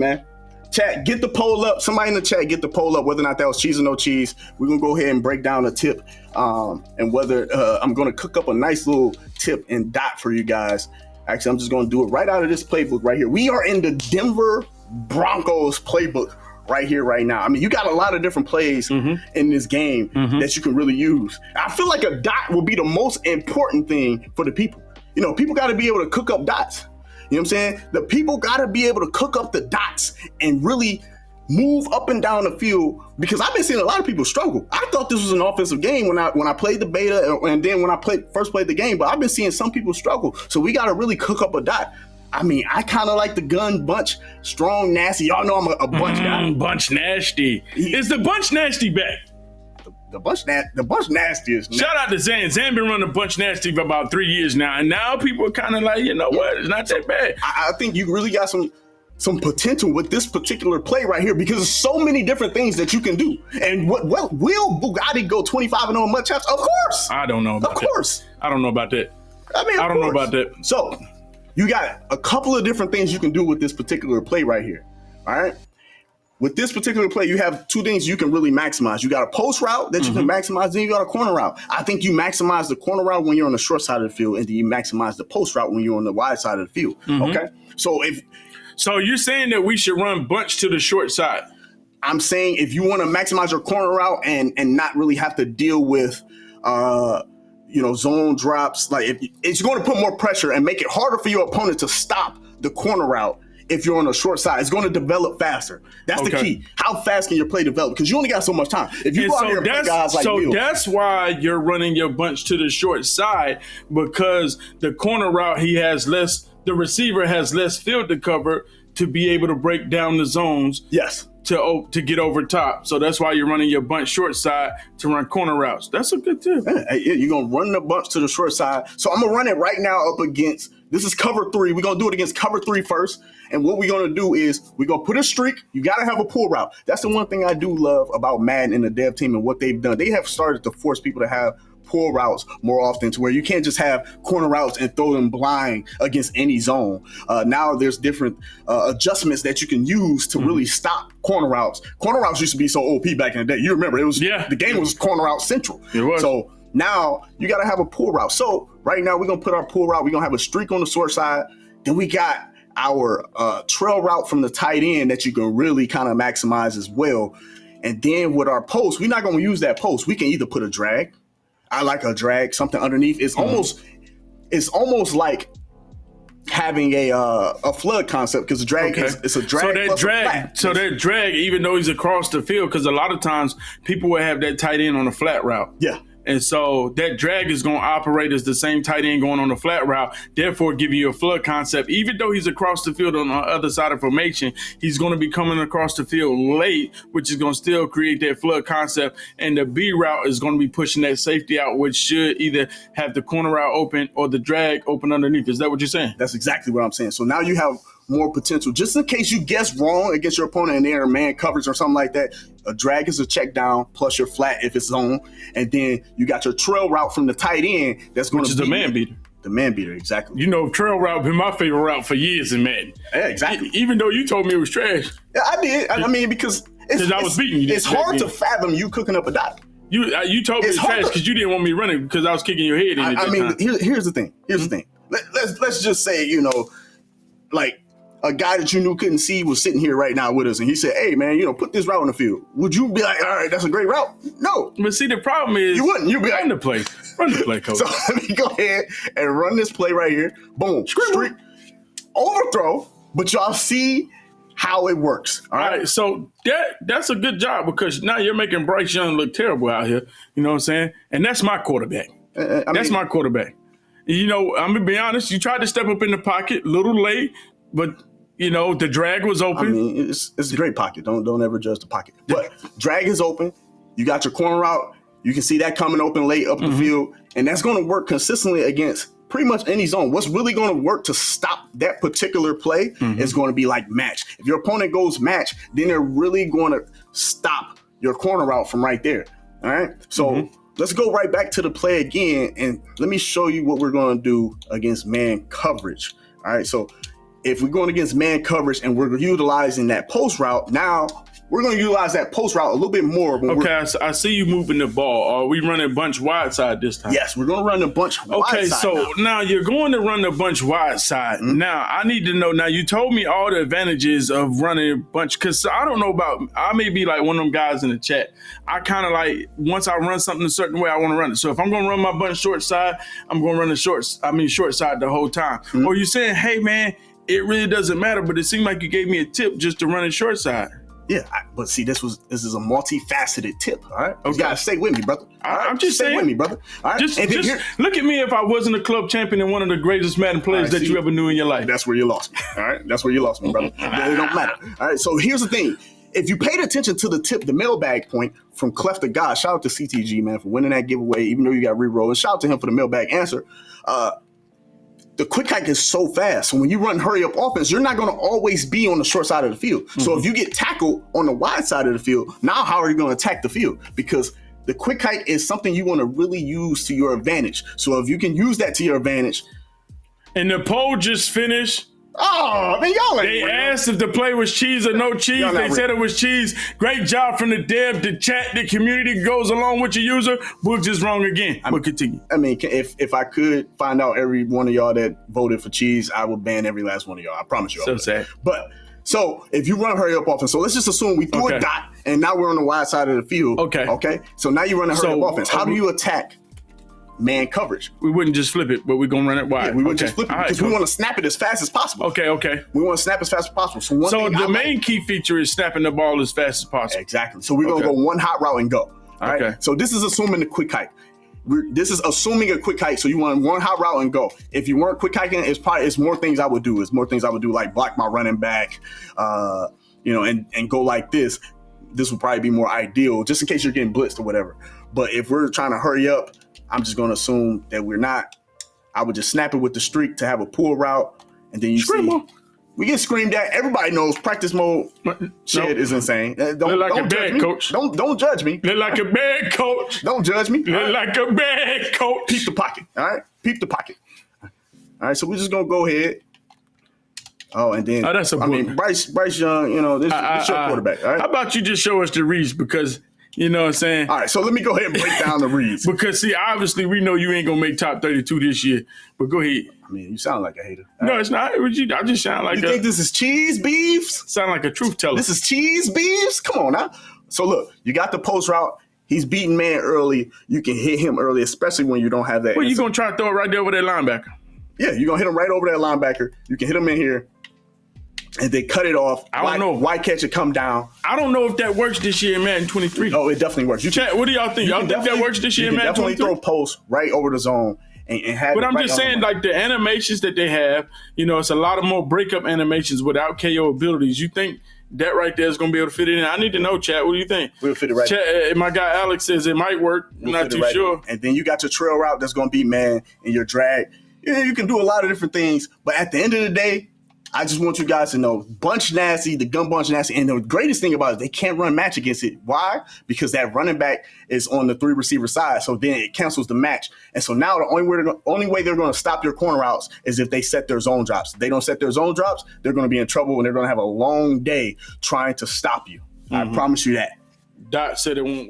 man. Chat, get the poll up. Somebody in the chat, get the poll up, whether or not that was cheese or no cheese. We're going to go ahead and break down a tip and whether I'm going to cook up a nice little tip and dot for you guys. Actually, I'm just going to do it right out of this playbook right here. We are in the Denver Broncos playbook right here, right now. I mean, you got a lot of different plays in this game that you can really use. I feel like a dot will be the most important thing for the people. You know, people got to be able to cook up dots. You know what I'm saying? The people got to be able to cook up the dots and really move up and down the field, because I've been seeing a lot of people struggle. I thought this was an offensive game when I played the beta and then when I first played the game, but I've been seeing some people struggle. So we got to really cook up a dot. I mean, I kind of like the gun bunch, strong, nasty. Y'all know I'm a bunch guy. Bunch nasty. Is the bunch nasty back? The bunch nasty is nasty. Shout out to Zan. Zan been running bunch nasty for about 3 years now, and now people are kind of like, you know what? It's not that bad. I think you really got some potential with this particular play right here, because there's so many different things that you can do. And will Bugatti go 25-0 in mud chaps? Of course. I don't know about that. Of course. I don't know about that. I mean, I don't know about that. So you got a couple of different things you can do with this particular play right here. All right. With this particular play, you have two things you can really maximize. You got a post route that you can maximize, then you got a corner route. I think you maximize the corner route when you're on the short side of the field, and then you maximize the post route when you're on the wide side of the field. Okay? So you're saying that we should run bunch to the short side? I'm saying if you want to maximize your corner route and not really have to deal with zone drops, like it's going to put more pressure and make it harder for your opponent to stop the corner route. If you're on the short side, it's going to develop faster. That's the key. How fast can your play develop? Because you only got so much time. If you go out here and play guys like Bill, that's why you're running your bunch to the short side, because the corner route the receiver has less field to cover to be able to break down the zones. Yes. To get over top. So that's why you're running your bunch short side to run corner routes. That's a good tip. Yeah, you're going to run the bunch to the short side. So I'm going to run it right now up against, this is cover 3. We're going to do it against cover 3 first. And what we're going to do is we're going to put a streak. You got to have a pull route. That's the one thing I do love about Madden and the dev team and what they've done. They have started to force people to have pull routes more often, to where you can't just have corner routes and throw them blind against any zone. Now there's different adjustments that you can use to really stop corner routes. Corner routes used to be so OP back in the day. You remember, the game was corner route central. It was. So now you got to have a pull route. So right now we're going to put our pull route. We're going to have a streak on the short side. Then we got our trail route from the tight end that you can really kind of maximize as well. And then with our post, we're not going to use that post. We can either put a drag. I like a drag, something underneath. It's almost like having a flood concept, because the drag it's a drag. So that drag, even though he's across the field, because a lot of times people will have that tight end on a flat route. Yeah. And so that drag is going to operate as the same tight end going on the flat route, therefore give you a flood concept. Even though he's across the field on the other side of formation, he's going to be coming across the field late, which is going to still create that flood concept. And the B route is going to be pushing that safety out, which should either have the corner route open or the drag open underneath. Is that what you're saying? That's exactly what I'm saying. So now you have more potential. Just in case you guess wrong against your opponent and they're in man coverage or something like that, a drag is a check down plus your flat if it's zone. And then you got your trail route from the tight end that's going to be the man beater. The man beater, exactly. You know, trail route been my favorite route for years in Madden. Yeah, exactly. Even though you told me it was trash. Yeah, I did. I mean, because I was beating you. It's hard to fathom you cooking up a dot. You told me it was trash because you didn't want me running because I was kicking your head in it. I mean, here's the thing. Here's the thing. Let's just say, like, a guy that you knew couldn't see was sitting here right now with us, and he said, "Hey, man, put this route on the field." Would you be like, "All right, that's a great route"? No. But see, the problem is you wouldn't. You'd be like, run the play, coach. So let me go ahead and run this play right here. Boom, streak, overthrow. But y'all see how it works. All right. So that's a good job, because now you're making Bryce Young look terrible out here. You know what I'm saying? And that's my quarterback. My quarterback. I'm gonna be honest. You tried to step up in the pocket, a little late, but. The drag was open. I mean, it's a great pocket. Don't ever judge the pocket. But drag is open. You got your corner route. You can see that coming open late up the field. And that's going to work consistently against pretty much any zone. What's really going to work to stop that particular play is going to be like match. If your opponent goes match, then they're really going to stop your corner route from right there. All right? So let's go right back to the play again. And let me show you what we're going to do against man coverage. All right? So if we're going against man coverage and we're utilizing that post route, now we're going to utilize that post route a little bit more. Okay, I see you moving the ball. Are we running bunch wide side this time? Yes, we're going to run the bunch wide side. Okay, so now you're going to run the bunch wide side. Mm-hmm. Now, I need to know. Now, you told me all the advantages of running a bunch, because I don't know about, I may be like one of them guys in the chat. I kind of like, once I run something a certain way, I want to run it. So if I'm going to run my bunch short side, I'm going to run the short side the whole time. Mm-hmm. Or you're saying, hey, man, it really doesn't matter, but it seemed like you gave me a tip just to run it short side. Yeah, but see, this is a multifaceted tip. All right, you gotta stay with me, brother. I'm just stay saying, with me, brother. All right, just look at me if I wasn't a club champion and one of the greatest Madden players that you ever knew in your life. That's where you lost me. All right, that's where you lost me, brother. It don't matter. All right, so here's the thing. If you paid attention to the tip, the mailbag point from Clef to God, shout out to CTG, man, for winning that giveaway, even though you got re-roll. And shout out to him for the mailbag answer. The quick hike is so fast. So when you run hurry up offense, you're not going to always be on the short side of the field. Mm-hmm. So if you get tackled on the wide side of the field, now how are you going to attack the field? Because the quick hike is something you want to really use to your advantage. So if you can use that to your advantage. And the poll just finished. Oh, man, y'all ain't They asked if the play was cheese or no cheese. They said it was cheese. Great job from the dev, the chat, the community goes along with your user. Boogz is wrong again. We'll continue. I mean, if I could find out every one of y'all that voted for cheese, I would ban every last one of y'all. I promise you. So sad. But so if you run hurry up offense, so let's just assume we threw a dot and now we're on the wide side of the field. Okay. So now you run a hurry up offense. How do you attack man coverage? We wouldn't just flip it, but we're going to run it wide. Yeah, we wouldn't just flip it because we want to snap it as fast as possible. Okay. We want to snap as fast as possible. So the main key feature is snapping the ball as fast as possible. Exactly. So we're going to go one hot route and go. All right. So this is assuming the quick hike. This is assuming a quick hike. So you want one hot route and go. If you weren't quick hiking, it's more things I would do. It's more things I would do, like block my running back, and go like this. This would probably be more ideal, just in case you're getting blitzed or whatever. But if we're trying to hurry up, I'm just going to assume that we're not. I would just snap it with the streak to have a pull route, and then we get screamed at. Everybody knows practice mode shit is insane. Don't judge me, coach. Don't judge me. Look like a bad coach. Don't judge me. Look like a bad coach. Peep the pocket. All right, peep the pocket. All right, so we're just gonna go ahead. Oh, and then that's Bryce Young. This is your quarterback. All right? How about you just show us the reads, because. You know what I'm saying? All right, so let me go ahead and break down the reads. Because, see, obviously we know you ain't going to make top 32 this year, but go ahead. I mean, you sound like a hater. No, it's not. I just sound like You think this is cheese beefs? Sound like a truth teller. This is cheese beefs? Come on now. So, look, you got the post route. He's beating man early. You can hit him early, especially when you don't have that. Well, you're going to try to throw it right there over that linebacker. Yeah, you're going to hit him right over that linebacker. You can hit him in here. And they cut it off. I don't know. Why catch it come down? I don't know if that works this year in Madden 23. Oh, it definitely works. Chat, what do y'all think? Y'all think that works this year in Madden 23? You can definitely throw posts right over the zone and have But it I'm right just saying, like, the animations that they have, it's a lot of more breakup animations without KO abilities. You think that right there is going to be able to fit it in? I need to know, chat. What do you think? We'll fit it right in. My guy Alex says it might work. I'm not too sure. And then you got your trail route that's going to be man and your drag. You can do a lot of different things. But at the end of the day, I just want you guys to know, bunch nasty, the gun bunch nasty. And the greatest thing about it is they can't run match against it. Why? Because that running back is on the 3 receiver side. So then it cancels the match. And so now the only way they're going to stop your corner routes is if they set their zone drops. If they don't set their zone drops, they're going to be in trouble and they're going to have a long day trying to stop you. Mm-hmm. I promise you that. Dot said it won't work.